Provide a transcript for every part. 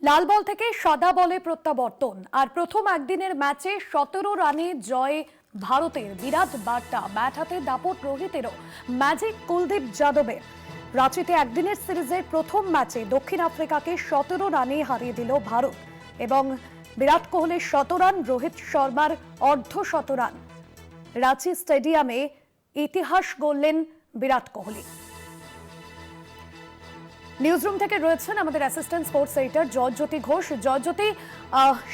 লাল বল থেকে সাদা বলে প্রত্যাবর্তন আর প্রথম একদিনের ম্যাচে 17 রানে জয় ভারতের। বিরাট বার্তা, ব্যাট হাতে দাপট রোহিতেরও, ম্যাজিক কুলদীপ যাদবের। রাঁচিতে একদিনের সিরিজের প্রথম ম্যাচে দক্ষিণ আফ্রিকাকে 17 রানে হারিয়ে দিল ভারত এবং বিরাট কোহলির 100 রান, রোহিত শর্মার অর্ধ-শত রান। রাঁচি স্টেডিয়ামে ইতিহাস গড়লেন বিরাট কোহলি। নিউজরুম থেকে রয়েছেন আমাদের assistant sports editor Joyjyoti Ghosh. Joyjyoti,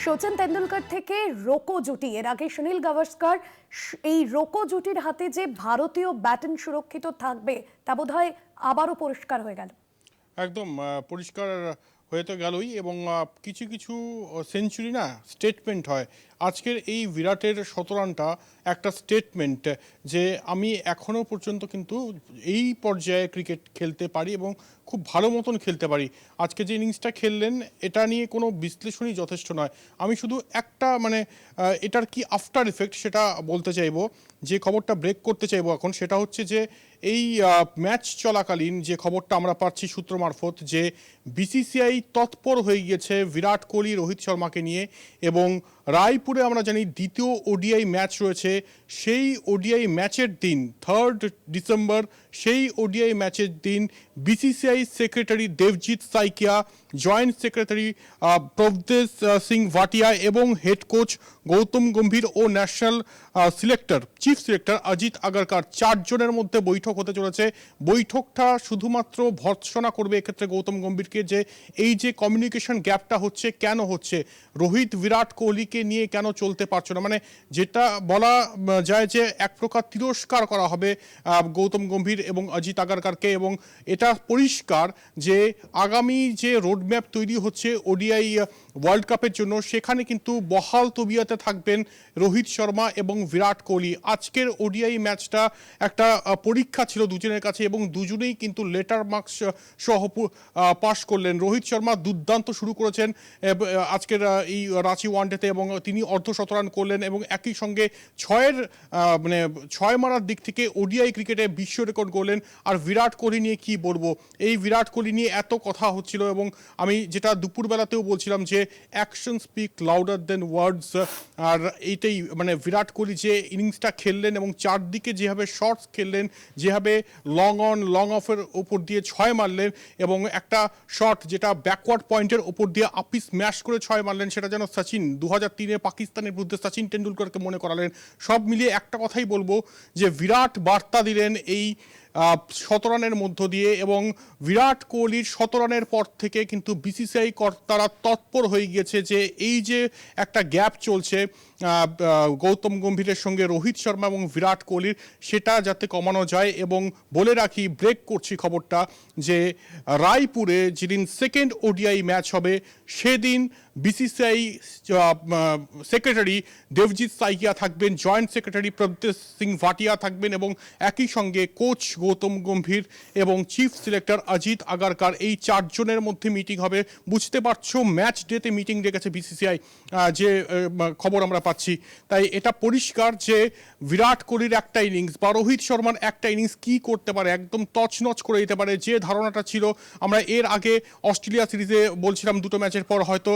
Sachin Tendulkar থেকে রোকো জুটি, এর আগে সুনীল গাভাস্কার, এই রোকো জুটির হাতে যে ভারতীয় ব্যাটন সুরক্ষিত থাকবে তা বোধহয় আবারও পরিষ্কার হয়ে গেল। একদম পরিষ্কার হয়ে তো গেলই, এবং কিছু কিছু সেঞ্চুরি না স্টেটমেন্ট হয়। আজকের এই বিরাটের 17 রানটা একটা স্টেটমেন্ট যে আমি এখনও পর্যন্ত কিন্তু এই পর্যায়ে ক্রিকেট খেলতে পারি এবং খুব ভালো মতন খেলতে পারি। আজকে যে ইনিংসটা খেললেন এটা নিয়ে কোনো বিশ্লেষণই যথেষ্ট নয়। আমি শুধু একটা এটার কি আফটার ইফেক্ট সেটা বলতে চাইবো, যে খবরটা ব্রেক করতে চাইবো এখন, সেটা হচ্ছে যে এই ম্যাচ চলাকালীন যে খবরটা আমরা পাচ্ছি সূত্র মারফত, যে বিসিসিআই তৎপর হয়ে গিয়েছে বিরাট কোহলি, রোহিত শর্মাকে নিয়ে, এবং রায়পুরে আমরা জানি দ্বিতীয় ওডিআই ম্যাচ রয়েছে। সেই ওডিআই ম্যাচের দিন 3 ডিসেম্বর, সেই ওডিআই ম্যাচের দিন BCCI secretary Devajit Saikia, joint secretary Prabhtej Singh Bhatia এবং হেড কোচ গৌতম গম্ভীর ও national chief selector Ajit Agarkar 4 জনের মধ্যে বৈঠক হতে চলেছে। বৈঠকটা শুধুমাত্র ভর্ৎসনা করবে এক্ষেত্রে গৌতম গম্ভীরকে, যে এই যে কমিউনিকেশন গ্যাপটা হচ্ছে, কেন হচ্ছে, রোহিত বিরাট কোহলিকে নিয়ে কেন চলতে পারছো না, যেটা বলা যায় যে এক প্রকার তিরস্কার করা হবে গৌতম গম্ভীর এবং অজিত আগারকারকে। এবং এটা পরিষ্কার যে আগামী যে রোডম্যাপ তৈরি হচ্ছে ওডিআই ওয়ার্ল্ড কাপের জন্য, সেখানে কিন্তু বহাল তবিয়তে থাকবেন রোহিত শর্মা এবং বিরাট কোহলি। আজকের ওডিআই ম্যাচটা একটা পরীক্ষা ছিল দুজনের কাছে, এবং দুজনেই কিন্তু লেটার মার্কস সহ পাশ করলেন। রোহিত শর্মা দুর্দান্ত শুরু করেছেন আজকের এই রাঁচি ওয়ানডেতে, এবং তিনি অর্ধ-শত রান করলেন, এবং একই সঙ্গে ছয় মারার দিক থেকে ওডিআই ক্রিকেটে বিশ্ব রেকর্ড করলেন। আর বিরাট কোহলি নিয়ে কি বলবো, এই বিরাট কোহলি নিয়ে এত কথা হচ্ছিল, এবং আমি যেটা দুপুরবেলাতেও বলছিলাম যে অ্যাকশন স্পিক লাউডার দেন ওয়ার্ডস। আর এইটাই বিরাট কোহলি যে ইনিংসটা খেললেন এবং চারদিকে যেভাবে শটস খেললেন, যেভাবে লং অন লং অফের ওপর দিয়ে 6 মারলেন, এবং একটা শট যেটা ব্যাকওয়ার্ড পয়েন্টের ওপর দিয়ে আপি স্ম্যাশ করে 6 মারলেন, সেটা যেন সচিন 2003-এ পাকিস্তানের বিরুদ্ধে সচিন টেন্ডুলকরকে মনে করালেন। সব মিলিয়ে একটা কথাই বলবো যে বিরাট বার্তা দিলেন এই 17 রানের মধ্য দিয়ে, এবং বিরাট কোহলির 17 রানের পর থেকে কিন্তু বিসিসিআই কর্তারা তৎপর হয়ে গিয়েছে যে এই যে একটা গ্যাপ চলছে গৌতম গম্ভীরের সঙ্গে রোহিত শর্মা এবং বিরাট কোহলির, সেটা যাতে কমানো যায়। এবং বলে রাখি, ব্রেক করছি খবরটা, যে রায়পুরে যেদিন সেকেন্ড ওডিআই ম্যাচ হবে সেদিন বিসিসিআই সেক্রেটারি দেবজিৎ সাইকিয়া থাকবেন, জয়েন্ট সেক্রেটারি প্রভদেশ সিং ভাটিয়া থাকবেন, এবং একই সঙ্গে কোচ গৌতম গম্ভীর এবং চিফ সিলেক্টর অজিত আগারকার, এই 4 জনের মধ্যে মিটিং হবে। বুঝতে পারছো ম্যাচ ডেতে মিটিং ডেকেছে বিসিসিআই, যে খবর আমরা পাচ্ছি। তাই এটা পরিষ্কার যে বিরাট কোহলির একটা ইনিংস বা রোহিত শর্মার একটা ইনিংস কি করতে পারে, একদম তছনছ করে দিতে পারে। যে ধারণাটা ছিল আমরা এর আগে অস্ট্রেলিয়া সিরিজে বলছিলাম, 2টো ম্যাচের পর হয়তো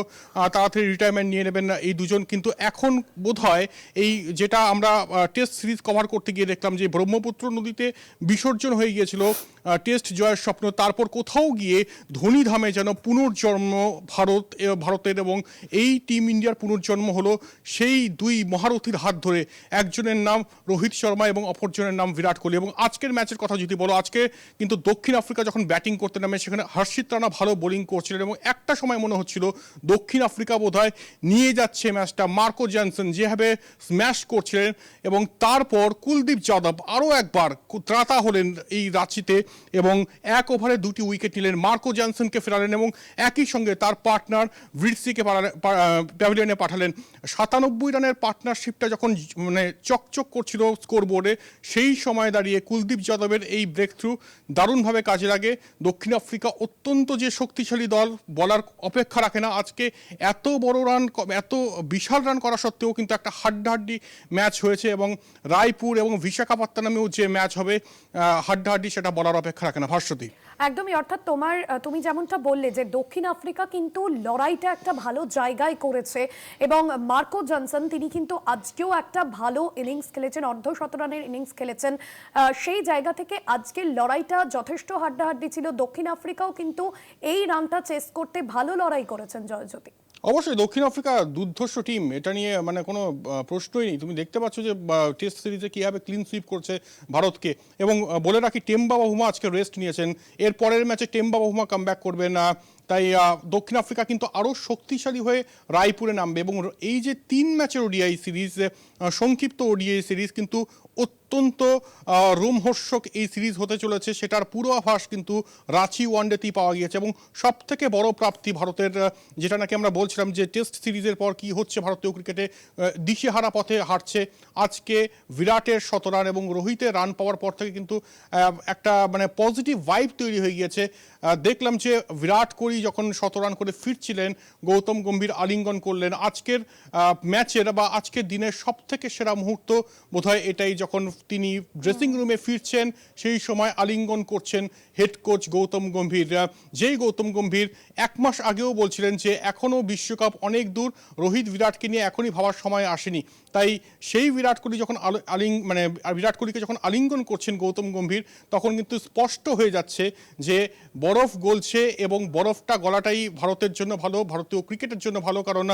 তাড়াতাড়ি রিটায়ারমেন্ট নিয়ে নেবেন না এই দুজন, কিন্তু এখন বোধহয় এই যেটা আমরা টেস্ট সিরিজ কভার করতে গিয়ে দেখলাম যে ব্রহ্মপুত্র নদীতে বিসর্জন হয়ে গিয়েছিল টেস্ট জয়ের স্বপ্ন, তারপর কোথাও গিয়ে ধোনিধামে যেন পুনর্জন্ম ভারতের, এবং এই টিম ইন্ডিয়ার পুনর্জন্ম হলো সেই 2 মহারথীর হাত ধরে। একজনের নাম রোহিত শর্মা এবং অপরজনের নাম বিরাট কোহলি। এবং আজকের ম্যাচের কথা যদি বলো, আজকে কিন্তু দক্ষিণ আফ্রিকা যখন ব্যাটিং করতে নামে সেখানে হর্ষিত রানা ভালো বোলিং করছিলেন, এবং একটা সময় মনে হচ্ছিল দক্ষিণ আফ্রিকা বোধহয় নিয়ে যাচ্ছে ম্যাচটা। মার্কো জনসন যেভাবে স্ম্যাশ করছিলেন, এবং তারপর কুলদীপ যাদব আরও একবার ত্রাতা হলেন এই রাঁচিতে, এবং 1 ওভারে 2টি উইকেট নিলেন, মার্কো জনসনকে ফেরালেন, এবং একই সঙ্গে তার পার্টনার ভিটসিকে প্যাভিলিয়নে পাঠালেন। 97 রানের পার্টনারশিপটা যখন চকচক করছিল স্কোরবোর্ডে, সেই সময় দাঁড়িয়ে কুলদীপ যাদবের এই ব্রেক থ্রু দারুণভাবে কাজে লাগে। দক্ষিণ আফ্রিকা অত্যন্ত যে শক্তিশালী দল, বলার অপেক্ষা রাখে না। আজকে এত বড় রান, এত বিশাল রান করা সত্ত্বেও কিন্তু একটা হাড্ডাহাড্ডি ম্যাচ হয়েছে, এবং রায়পুর এবং বিশাখাপত্তনমেও যে ম্যাচ হবে হাড্ডাহাড্ডি, সেটা বলার অপেক্ষা রাখে না। ভাস্বতী। একদমই, অর্থাৎ তুমি যেমনটা বললে যে দক্ষিণ আফ্রিকা কিন্তু লড়াইটা একটা ভালো জায়গায় করেছে এবং মার্কো জনসন তিনি কিন্তু আজকেও একটা ভালো ইনিংস খেলেছেন, অর্ধশতরানের ইনিংস খেলেছেন। সেই জায়গা থেকে আজকের লড়াইটা যথেষ্ট হাড্ডাহাড্ডি ছিল। দক্ষিণ আফ্রিকাও কিন্তু এই রানটা চেস করতে ভালো লড়াই করেছেন জয়জ্যোতি। অবশ্যই দক্ষিণ আফ্রিকা দুর্ধর্ষ টিম, এটা নিয়ে মানে কোনো প্রশ্নই নেই। তুমি দেখতে পাচ্ছ যে টেস্ট সিরিজে কীভাবে ক্লিন সুইপ করছে ভারতকে। এবং বলে রাখি, টেম্বা বাভুমা আজকে রেস্ট নিয়েছেন, এর পরের ম্যাচে টেম্বা বাভুমা কামব্যাক করবেন। তাই দক্ষিণ আফ্রিকা কিন্তু আরও শক্তিশালী হয়ে রায়পুরে নামবে। এবং এই যে 3 ম্যাচের ওডিআই সিরিজ, সংক্ষিপ্ত ওডিআই সিরিজ, কিন্তু অত্যন্ত রোমহর্ষক এই সিরিজ হতে চলেছে, সেটার পূর্বাভাস কিন্তু রাঁচি ওয়ানডেতেই পাওয়া গিয়েছে। এবং সব থেকে বড় প্রাপ্তি ভারতের, যেটা নাকি আমরা বলছিলাম যে টেস্ট সিরিজের পর কি হচ্ছে ভারতীয় ক্রিকেটে, দিশেহারা পথে হাঁটছে, আজকে বিরাটের শতরান এবং রোহিতের রান পাওয়ার পর থেকে কিন্তু একটা মানে পজিটিভ ভাইব তৈরি হয়ে গিয়েছে। দেখলাম যে বিরাট কোহলি যখন শতরান করে ফিরছিলেন, গৌতম গম্ভীর আলিঙ্গন করলেন। আজকের ম্যাচের বা আজকের দিনের সব থেকে সেরা মুহূর্ত বোধহয় এটাই, যখন তিনি ড্রেসিং রুমে ফিরছেন সেই সময় আলিঙ্গন করছেন হেড কোচ গৌতম গম্ভীর। যেই গৌতম গম্ভীর 1 মাস আগেও বলছিলেন যে এখনও বিশ্বকাপ অনেক দূর, রোহিত বিরাটকে নিয়ে এখনই ভাবার সময় আসেনি। তাই সেই বিরাট কোহলি যখন বিরাট কোহলিকে যখন আলিঙ্গন করছেন গৌতম গম্ভীর, তখন কিন্তু স্পষ্ট হয়ে যাচ্ছে যে বরফ গলছে এবং বরফটা গলাটাই ভারতের জন্য ভালো, ভারতীয় ক্রিকেটের জন্য ভালো। কারণ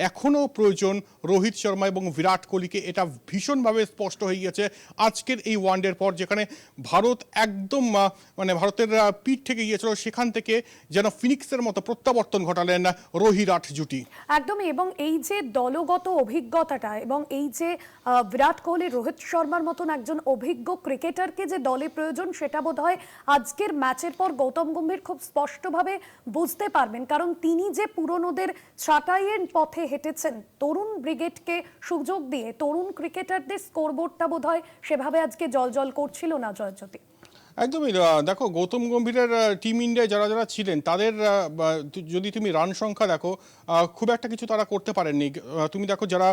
এখনও প্রয়োজন রোহিত শর্মা এবং বিরাট কোহলিকে, এটা ভীষণভাবে স্পষ্ট হয়ে গিয়েছে আজকের এই ওয়ানডের পর, যেখানে ভারত একদম মানে ভারতের পিঠ থেকে গিয়েছিল, সেখান থেকে যেন ফিনিক্সের মতো প্রত্যাবর্তন ঘটালেন রোহিরাট জুটি। একদমই, এবং এই যে দলগত অভিজ্ঞতাটা এবং এই যে বিরাট কোহলি, রোহিত শর্মার মতন একজন অভিজ্ঞ ক্রিকেটারকে যে দলে প্রয়োজন, সেটা বোধহয় আজকের ম্যাচের পর গৌতম গম্ভীর খুব স্পষ্টভাবে বুঝতে পারবেন। কারণ তিনি যে পুরনোদের ছাঁটাইয়ের পথে হেঁটেছেন, তরুণ ব্রিগেডকে সুযোগ দিয়ে তরুণ ক্রিকেটারদের স্কোরবোর্ডটা বোধহয় সেভাবে আজকে জলজল করছিল না জয়জ্যোতি। একদমই। দেখো, গৌতম গম্ভীরের টিম ইন্ডিয়ায় যারা যারা ছিলেন তাদের যদি তুমি রান সংখ্যা দেখো, খুব একটা কিছু তারা করতে পারেননি। তুমি দেখো যারা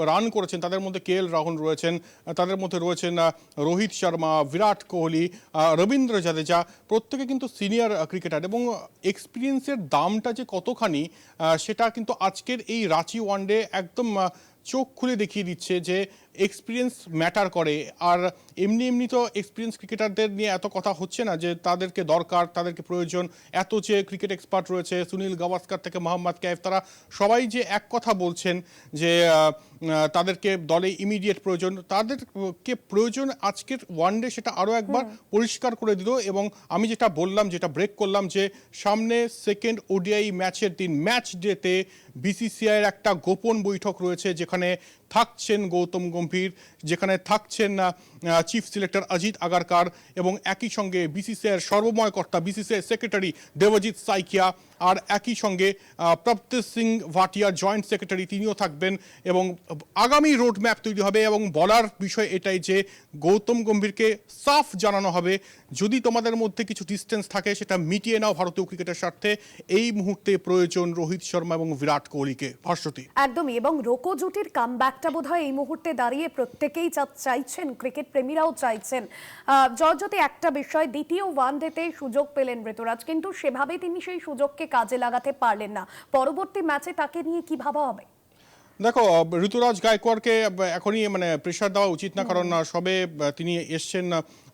রান করেছেন তাদের মধ্যে KL রাহুল রয়েছেন, তাদের মধ্যে রয়েছেন রোহিত শর্মা, বিরাট কোহলি, রবীন্দ্র জাদেজা, প্রত্যেকে কিন্তু সিনিয়র ক্রিকেটার। এবং এক্সপিরিয়েন্সের দামটা যে কতখানি, সেটা কিন্তু আজকের এই রাঁচি ওয়ানডে একদম চোখ খুলে দেখিয়ে দিচ্ছে যে এক্সপিরিয়েন্স ম্যাটার করে। আর এমনি এমনি তো এক্সপিরিয়েন্স ক্রিকেটারদের নিয়ে এত কথা হচ্ছে না, যে তাদেরকে দরকার, তাদেরকে প্রয়োজন। এত যে ক্রিকেট এক্সপার্ট রয়েছে, সুনীল গাভাস্কার থেকে মোহাম্মদ কাইফ, তারা সবাই যে এক কথা বলছেন যে তাদেরকে দলে ইমিডিয়েট প্রয়োজন, তাদেরকে প্রয়োজন আজকের ওয়ানডে সেটা আরও একবার পরিষ্কার করে দিল। এবং আমি যেটা বললাম, যেটা ব্রেক করলাম, যে সামনে সেকেন্ড ওডিআই ম্যাচের দিন, ম্যাচ ডেতে BCCIর একটা গোপন বৈঠক রয়েছে, যেখানে থাকছেন গৌতম গম্ভীর, যেখানে থাকছেন চিফ সিলেক্টর অজিত আগারকার, এবং একই সঙ্গে BCCIর সর্বময় কর্তা BCCI সেক্রেটারি দেবজিৎ সাইকিয়া, আর একই সঙ্গে প্রপ্তিশ সিং ভাটিয়া জয়েন্ট সেক্রেটারি, তিনিও থাকবেন। এবং আগামী রোড ম্যাপ তৈরি হবে। এবং বলার বিষয় এটাই যে গৌতম গম্ভীরকে সাফ জানানো হবে, যদি তোমাদের মধ্যে কিছু ডিস্টেন্স থাকে সেটা মিটিয়ে নাও ভারতীয় ক্রিকেটের স্বার্থে। এই মুহূর্তে প্রয়োজন রোহিত শর্মা এবং বিরাট কোহলিকে। ভাস্বতী। একদমই, এবং রোকো জুটির কামব্যাকটা বোধহয় এই মুহূর্তে দাঁড়িয়ে প্রত্যেকেই চাইছেন, ক্রিকেট প্রেমীরাও চাইছেন। জয়জ্যোতি, একটা বিষয়, দ্বিতীয় ওয়ানডেতে সুযোগ পেলেন ঋতুরাজ, কিন্তু সেভাবে তিনি সেই সুযোগকে কাজে লাগাতে পারলেন না। পরবর্তী ম্যাচে তাকে নিয়ে কি ভাবা হবে? দেখো, ঋতুরাজ গায়কোয়াড়কে এখনই মানে প্রেশার দেওয়া উচিত না, কারণ সবে তিনি এসছেন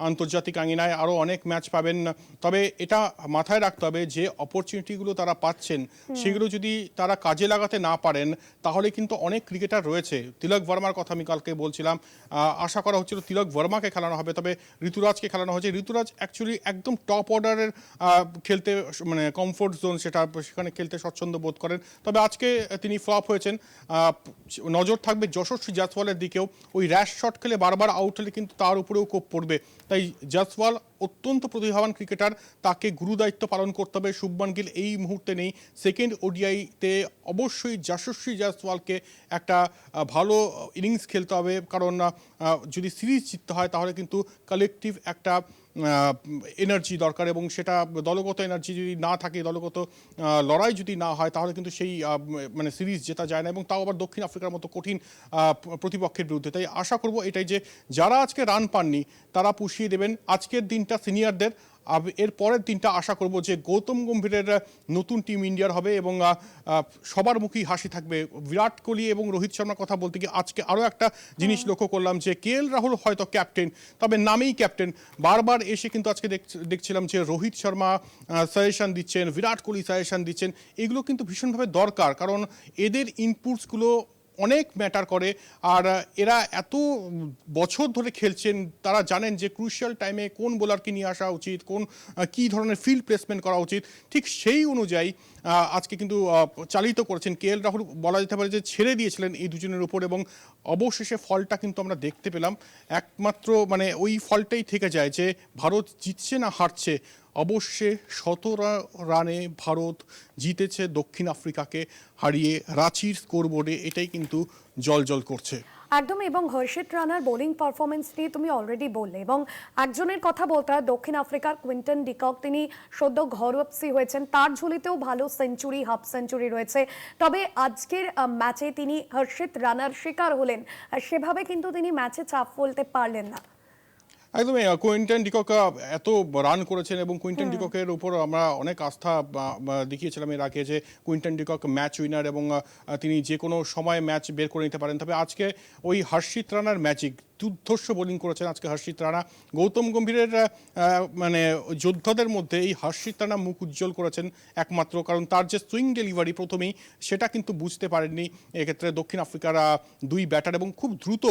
আন্তর্জাতিক আঙিনায়, আরও অনেক ম্যাচ পাবেন। তবে এটা মাথায় রাখতে হবে যে অপরচুনিটিগুলো তারা পাচ্ছেন, সেগুলো যদি তারা কাজে লাগাতে না পারেন, তাহলে কিন্তু অনেক ক্রিকেটার রয়েছে। তিলক ভার্মার কথা আমি কালকে বলছিলাম, আশা করা হচ্ছিল তিলক ভার্মাকে খেলানো হবে, তবে ঋতুরাজকে খেলানো হয়েছে। ঋতুরাজ অ্যাকচুয়ালি একদম টপ অর্ডারের খেলতে মানে কমফোর্ট জোন, সেখানে খেলতে স্বচ্ছন্দ বোধ করেন। তবে আজকে তিনি ফ্লপ হয়েছেন। নজর থাকবে যশস্বী জয়সওয়ালের দিকেও। ওই র্যাশ শট খেলে বারবার আউট হলে কিন্তু তার উপরেও কোপ পড়বে। তাই জয়সওয়াল অত্যন্ত প্রতিভাবান ক্রিকেটার, তাকে গুরু দায়িত্ব পালন করতে হবে। শুভমান গিল এই মুহূর্তে নেই। সেকেন্ড ওডিআইতে অবশ্যই যশস্বী জয়সওয়ালকে একটা ভালো ইনিংস খেলতে হবে, কারণ যদি সিরিজ জিততে হয় তাহলে কিন্তু কালেকটিভ একটা এনার্জি দরকার। এবং সেটা দলগত এনার্জি যদি না থাকে, দলগত লড়াই যদি না হয়, তাহলে কিন্তু সেই মানে সিরিজ জেতা যায় না, এবং তাও আবার দক্ষিণ আফ্রিকার মতো কঠিন প্রতিপক্ষের বিরুদ্ধে। তাই আশা করব এটাই যে যারা আজকে রান পাননি তারা পুষিয়ে দেবেন। আজকের দিনটা সিনিয়রদের, এর পরের দিনটা আশা করব যে গৌতম গম্ভীরের নতুন টিম ইন্ডিয়ার হবে এবং সবার মুখেই হাসি থাকবে। বিরাট কোহলি এবং রোহিত শর্মার কথা বলতে গিয়ে আজকে আরও একটা জিনিস লক্ষ্য করলাম যে KL রাহুল হয়তো ক্যাপ্টেন, তবে নামেই ক্যাপ্টেন। বারবার এসে কিন্তু আজকে দেখছিলাম যে রোহিত শর্মা সাজেশন দিচ্ছেন, বিরাট কোহলি সাজেশন দিচ্ছেন। এগুলো কিন্তু ভীষণভাবে দরকার, কারণ এদের ইনপুটসগুলো অনেক ম্যাটার করে। আর এরা এত বছর ধরে খেলছেন, তারা জানেন যে ক্রুশিয়াল টাইমে কোন বোলারকে নিয়ে আসা উচিত, কোন কী ধরনের ফিল্ড প্লেসমেন্ট করা উচিত। ঠিক সেই অনুযায়ী আজকে কিন্তু চালিত করেছেন। KL রাহুল বলা যেতে পারে যে ছেড়ে দিয়েছিলেন এই দুজনের উপর, এবং অবশেষে ফলটা কিন্তু আমরা দেখতে পেলাম। একমাত্র মানে ওই ফলটাই থেকে যায় যে ভারত জিতছে না হারছে। অবশ্যই 17 রানে ভারত জিতেছে দক্ষিণ আফ্রিকাকে হারিয়ে রাঁচির স্কোরবোর্ডে, এটাই কিন্তু জল করছে। একদম। এবং হর্ষিত রানার বোলিং পারফরমেন্স নিয়ে তুমি অলরেডি বললে, এবং একজনের কথা বলতে হয় দক্ষিণ আফ্রিকার কুইন্টন ডিকক, তিনি সদ্য ঘরোয়াপসি হয়েছেন, তার ঝুলিতেও ভালো সেঞ্চুরি, হাফ সেঞ্চুরি রয়েছে। তবে আজকের ম্যাচে তিনি হর্ষিত রানার শিকার হলেন, সেভাবে কিন্তু তিনি ম্যাচে চাপ ফেলতে পারলেন না। একদমই। কুইন্টন ডিকক এত রান করেছেন এবং কুইন্টন ডিককের উপর আমরা অনেক আস্থা দেখিয়েছিলাম এর আগে যে কুইন্টন ডিকক ম্যাচ উইনার এবং তিনি যে কোনো সময় ম্যাচ বের করে নিতে পারেন। তবে আজকে ওই হর্ষিত রানার ম্যাজিক, দুর্ধর্ষ বোলিং করেছেন আজকে হর্ষিত রানা। গৌতম গম্ভীরের মানে যোদ্ধাদের মধ্যে এই হর্ষিত রানা মুখ উজ্জ্বল করেছেন একমাত্র, কারণ তার যে সুইং ডেলিভারি প্রথমেই সেটা কিন্তু বুঝতে পারেননি এক্ষেত্রে দক্ষিণ আফ্রিকার দুই ব্যাটার, এবং খুব দ্রুত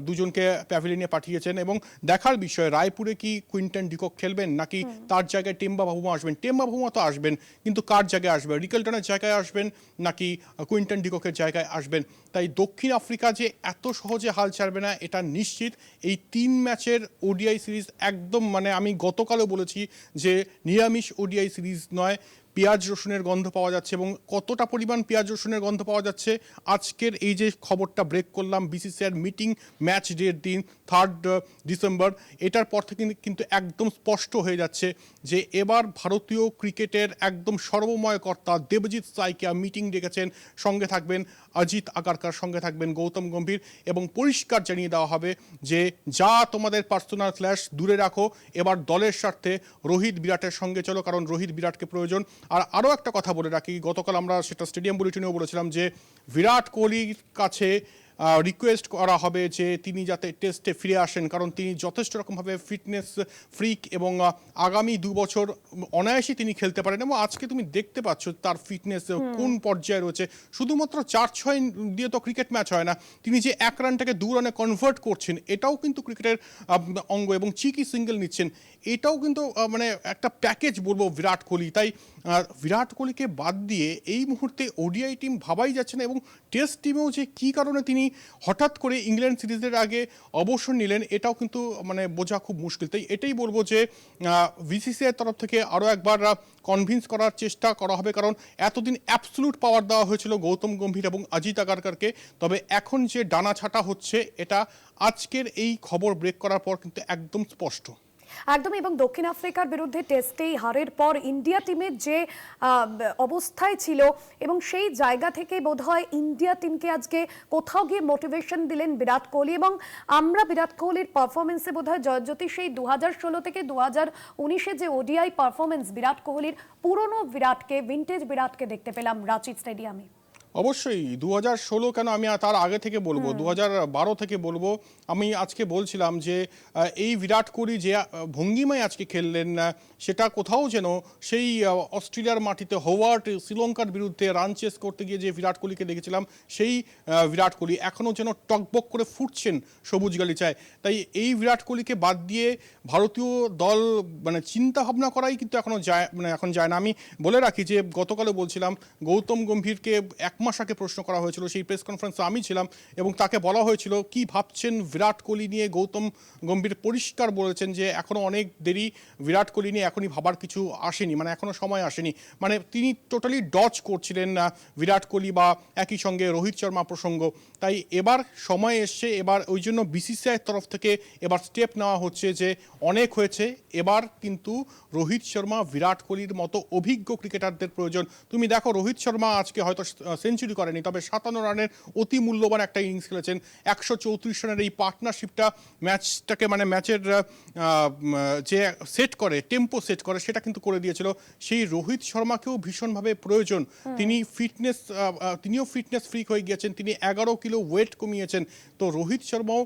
দুজনকে প্যাভিলিয়নে পাঠিয়েছেন। এবং দেখার বিষয় রায়পুরে কি কুইন্টন ডিকক খেলবেন নাকি তার জায়গায় টেম্বা বাবুমা আসবেন। টেম্বা বাবুমা তো আসবেন, কিন্তু কার জায়গায় আসবেন? রিকেলটনের জায়গায় আসবেন নাকি কুইন্টন ডিককের জায়গায় আসবেন? তাই দক্ষিণ আফ্রিকা যে এত সহজে হাল ছাড়বে না এটা নিশ্চিত। এই 3 ম্যাচের ODI সিরিজ একদম, মানে আমি গতকালও বলেছি যে নিরামিষ ODI সিরিজ নয়, পেঁয়াজ রসুনের গন্ধ পাওয়া যাচ্ছে। এবং কতটা পরিমাণ পেঁয়াজ রসুনের গন্ধ পাওয়া যাচ্ছে আজকের এই যে খবরটা ব্রেক করলাম BCCIর মিটিং ম্যাচ ডের দিন 3 ডিসেম্বর, এটার পর থেকে কিন্তু একদম স্পষ্ট হয়ে যাচ্ছে যে এবার ভারতীয় ক্রিকেটের একদম সর্বময় কর্তা দেবজিৎ সাইকিয়া মিটিং ডেকেছেন। সঙ্গে থাকবেন অজিত আগারকার, সঙ্গে থাকবেন গৌতম গম্ভীর, এবং পরিষ্কার জানিয়ে দেওয়া হবে যে যা তোমাদের পার্সোনাল ক্ল্যাশ দূরে রাখো, এবার দলের স্বার্থে রোহিত বিরাটের সঙ্গে চলো, কারণ রোহিত বিরাটকে প্রয়োজন। আর আরও একটা কথা বলে রাখি, গতকাল আমরা সেটা স্টেডিয়াম বুলেটিনেও বলেছিলাম যে বিরাট কোহলির কাছে রিকোয়েস্ট করা হবে যে তিনি যাতে টেস্টে ফিরে আসেন, কারণ তিনি যথেষ্ট রকমভাবে ফিটনেস ফ্রিক এবং আগামী 2 বছর অনায়াসেই তিনি খেলতে পারেন। এবং আজকে তুমি দেখতে পাচ্ছ তার ফিটনেস কোন পর্যায়ে রয়েছে। শুধুমাত্র 4-6 দিয়ে তো ক্রিকেট ম্যাচ হয় না, তিনি যে 1 রানটাকে 2 রানে কনভার্ট করছেন এটাও কিন্তু ক্রিকেটের অঙ্গ, এবং চিকি সিঙ্গেল নিচ্ছেন, এটাও কিন্তু মানে একটা প্যাকেজ বলবো বিরাট কোহলি। তাই বিরাট কোহলিকে বাদ দিয়ে এই মুহূর্তে ODI টিম ভাবাই যাচ্ছে না, এবং টেস্ট টিমেও যে কী কারণে তিনি হঠাৎ করে ইংল্যান্ড সিরিজের আগে অবসর নিলেন এটাও কিন্তু মানে বোঝা খুব মুশকিল। তাই এটাই বলবো যে BCCIর তরফ থেকে আরও একবার কনভিন্স করার চেষ্টা করা হবে, কারণ এতদিন অ্যাবসলুট পাওয়ার দেওয়া হয়েছিল গৌতম গম্ভীর এবং অজিত আগারকারকে। তবে এখন যে ডানা ছাটা হচ্ছে এটা আজকের এই খবর ব্রেক করার পর কিন্তু একদম স্পষ্ট। একদম। এবং দক্ষিণ আফ্রিকার বিরুদ্ধে টেস্টেই হারের পর ইন্ডিয়া টিমের যে অবস্থায় ছিল, এবং সেই জায়গা থেকে বোধহয় ইন্ডিয়া টিমকে আজকে কোথাও গিয়ে মোটিভেশন দিলেন বিরাট কোহলি। এবং আমরা বিরাট কোহলির পারফরমেন্সে বোধহয় জয়জ্যোতি সেই 2016 থেকে 2019 যে ODI পারফরমেন্স বিরাট কোহলির, পুরনো বিরাটকে, ভিন্টেজ বিরাটকে দেখতে পেলাম রাঁচি স্টেডিয়ামে। অবশ্যই 2016 কেন, আমি তার আগে থেকে বলবো, 2012 থেকে বলবো। আমি আজকে বলছিলাম যে এই বিরাট কোহলি যে ভঙ্গিমায় আজকে খেললেন সেটা কোথাও যেন সেই অস্ট্রেলিয়ার মাটিতে হোয়ার্ট শ্রীলঙ্কার বিরুদ্ধে রান চেস করতে গিয়ে যে বিরাট কোহলিকে দেখেছিলাম সেই বিরাট কোহলি এখনও যেন টকবক করে ফুটছেন সবুজ গালিচায়। তাই এই বিরাট কোহলিকে বাদ দিয়ে ভারতীয় দল মানে চিন্তা ভাবনা করাই কিন্তু এখনও যায়, মানে এখন যায় না। আমি বলে রাখি যে গতকালও বলছিলাম গৌতম গম্ভীরকে 1 মাস আগে প্রশ্ন করা হয়েছিল, সেই প্রেস কনফারেন্সে আমি ছিলাম, এবং তাকে বলা হয়েছিল কি ভাবছেন বিরাট কোহলি নিয়ে। গৌতম গম্ভীর পরিষ্কার বলেছেন যে এখনও অনেক দেরি, বিরাট কোহলি নিয়ে এখনই ভাবার কিছু আসেনি, মানে এখনও সময় আসেনি। মানে তিনি টোটালি ডজ করছিলেন বিরাট কোহলি বা একই সঙ্গে রোহিত শর্মা প্রসঙ্গ। তাই এবার সময় এসছে, এবার ওই জন্য BCCIর তরফ থেকে এবার স্টেপ নেওয়া হচ্ছে যে অনেক হয়েছে, এবার কিন্তু রোহিত শর্মা বিরাট কোহলির মতো অভিজ্ঞ ক্রিকেটারদের প্রয়োজন। তুমি দেখো রোহিত শর্মা আজকে হয়তো সেঞ্চুরি করেনি, তবে 57 রানের অতি মূল্যবান একটা ইনিংস খেলেছেন। 134 রানের এই পার্টনারশিপটা ম্যাচটাকে মানে ম্যাচের যে সেট করে, টেম্পো সেট করে, সেটা কিন্তু করে দিয়েছিল। সেই রোহিত শর্মাকেও ভীষণভাবে প্রয়োজন। তিনিও ফিটনেস ফ্রিক হয়ে গিয়েছেন, তিনি 11 কিলো ওয়েট কমিয়েছেন। তো রোহিত শর্মাও,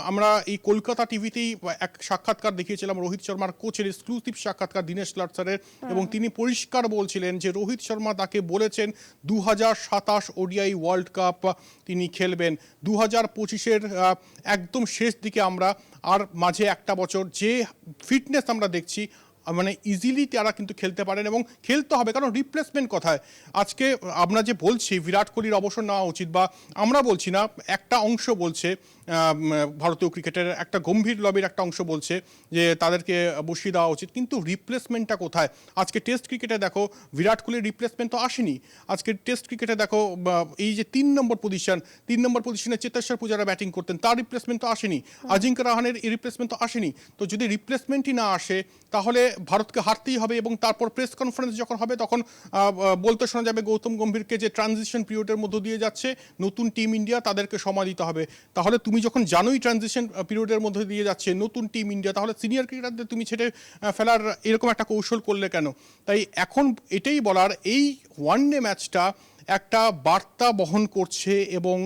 আমরা এই কলকাতা টিভিতেই এক সাক্ষাৎকার দেখিয়েছিলাম রোহিত শর্মার কোচের, এক্সক্লুসিভ সাক্ষাৎকার দীনেশ লাটসারের, এবং তিনি পরিষ্কার বলছিলেন যে রোহিত শর্মা তাকে বলেছেন 2027 ওডিআই ওয়ার্ল্ড কাপ তিনি খেলবেন। 2025-এর একদম শেষ দিকে আমরা, আর মাঝে একটা বছর যে ফিটনেস আমরা দেখছি, মানে ইজিলি তারা কিন্তু খেলতে পারেন এবং খেলতে হবে, কারণ রিপ্লেসমেন্ট কোথায়? আজকে আমরা যে বলছি বিরাট কোহলির অবসর নেওয়া উচিত, বা আমরা বলছি না, একটা অংশ বলছে, ভারতীয় ক্রিকেটের একটা গম্ভীর লবির একটা অংশ বলছে যে তাদেরকে বসিয়ে দেওয়া উচিত, কিন্তু রিপ্লেসমেন্টটা কোথায়? আজকে টেস্ট ক্রিকেটে দেখো বিরাট কোহলির রিপ্লেসমেন্ট তো আসেনি। আজকে টেস্ট ক্রিকেটে দেখো এই যে 3 নম্বর পজিশনে চেতেশ্বর পূজারা ব্যাটিং করতেন, তার রিপ্লেসমেন্ট তো আসেনি। অজিঙ্ক্য রাহানের রিপ্লেসমেন্ট তো আসেনি। তো যদি রিপ্লেসমেন্টই না আসে, তাহলে ভারতকে হারতেই হবে, এবং তারপর প্রেস কনফারেন্স যখন হবে তখন বলতে শোনা যাবে গৌতম গম্ভীরকে যে ট্রানজিশন পিরিয়ডের মধ্য দিয়ে যাচ্ছে নতুন টিম ইন্ডিয়া, তাদেরকে সময় দিতে হবে। তাহলে তুমি যখন জানোই ট্রানজিশন পিরিয়ডের মধ্যে দিয়ে যাচ্ছে নতুন টিম ইন্ডিয়া, তাহলে সিনিয়র ক্রিকেটারদের তুমি ছেড়ে ফেলার এরকম একটা কৌশল করলে কেন? তাই এখন এটাই বলার, এই ওয়ানডে ম্যাচটা একটা বার্তা বহন করছে, এবং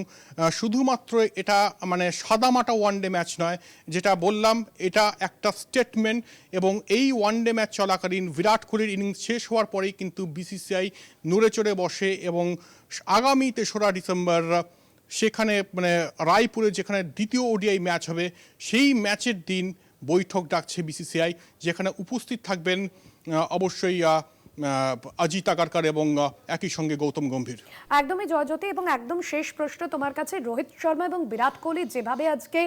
শুধুমাত্র এটা মানে সাদামাটা ওয়ানডে ম্যাচ নয়, যেটা বললাম এটা একটা স্টেটমেন্ট। এবং এই ওয়ানডে ম্যাচ চলাকালীন বিরাট কোহলির ইনিংস শেষ হওয়ার পরেই কিন্তু বিসিসিআই নড়ে চড়ে বসে, এবং আগামী 3রা ডিসেম্বর সেখানে মানে রায়পুরে যেখানে দ্বিতীয় ওডিআই ম্যাচ হবে, সেই ম্যাচের দিন বৈঠক ডাকছে বিসিসিআই, যেখানে উপস্থিত থাকবেন অবশ্যই অজিত আগারকার এবং একই সঙ্গে গৌতম গম্ভীর। একদমই জয়জ্যোতি, এবং একদম শেষ প্রশ্ন তোমার কাছে। রোহিত শর্মা এবং বিরাট কোহলি যেভাবে আজকে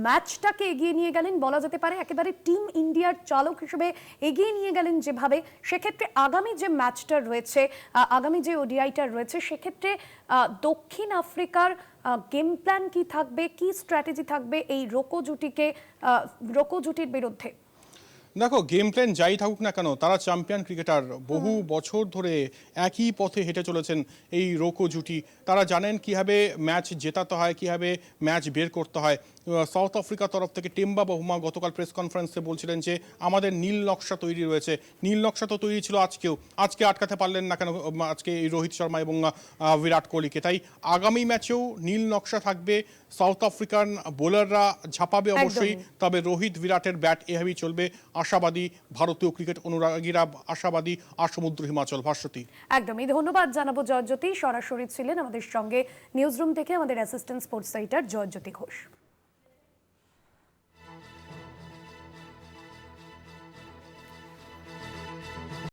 ম্যাচটাকে এগিয়ে নিয়ে গেলেন, বলা যেতে পারে একেবারে টিম ইন্ডিয়ার চালক হিসেবে এগিয়ে নিয়ে গেলেন যেভাবে, সেক্ষেত্রে আগামী যে ম্যাচটা রয়েছে, আগামী যে ওডিআইটা রয়েছে, সেক্ষেত্রে দক্ষিণ আফ্রিকার গেম প্ল্যান কি থাকবে, কি স্ট্র্যাটেজি থাকবে এই রোকো জুটির বিরুদ্ধে? দেখো, গেম প্ল্যান যাই থাকুক না কেন, তারা চ্যাম্পিয়ন ক্রিকেটার, বহু বছর ধরে একই পথে হেঁটে চলেছেন এই রোকো জুটি। তারা জানেন কিভাবে ম্যাচ জেতাতে হয়, কিভাবে ম্যাচ বের করতে হয়। সাউথ আফ্রিকার তরফ থেকে টেম্বা বাহুমা গতকাল প্রেস কনফারেন্সে বলছিলেন যে আমাদের নীল নকশা তৈরি রয়েছে। নীল নকশা তো তৈরি ছিল আজকে আটকাতে পারলেন না কেন আজকে এই রোহিত শর্মা এবং বিরাট কোহলিকে? তাই আগামী ম্যাচেও নীল নকশা থাকবে। সাউথ আফ্রিকান বোলাররা ঝাঁপাবে অবশ্যই, তবে রোহিত বিরাটের ব্যাট এভাবেই চলবে। আশাবাদী ভারতীয় ক্রিকেট অনুরাগীরা, আশাবাদী আর সমুদ্র হিমাচল। ভাস্বতী, একদমই ধন্যবাদ জানাবো জয়জ্যোতি। সরাসরি ছিলেন আমাদের সঙ্গে নিউজ রুম থেকে আমাদের assistant sports writer Joyjyoti Ghosh.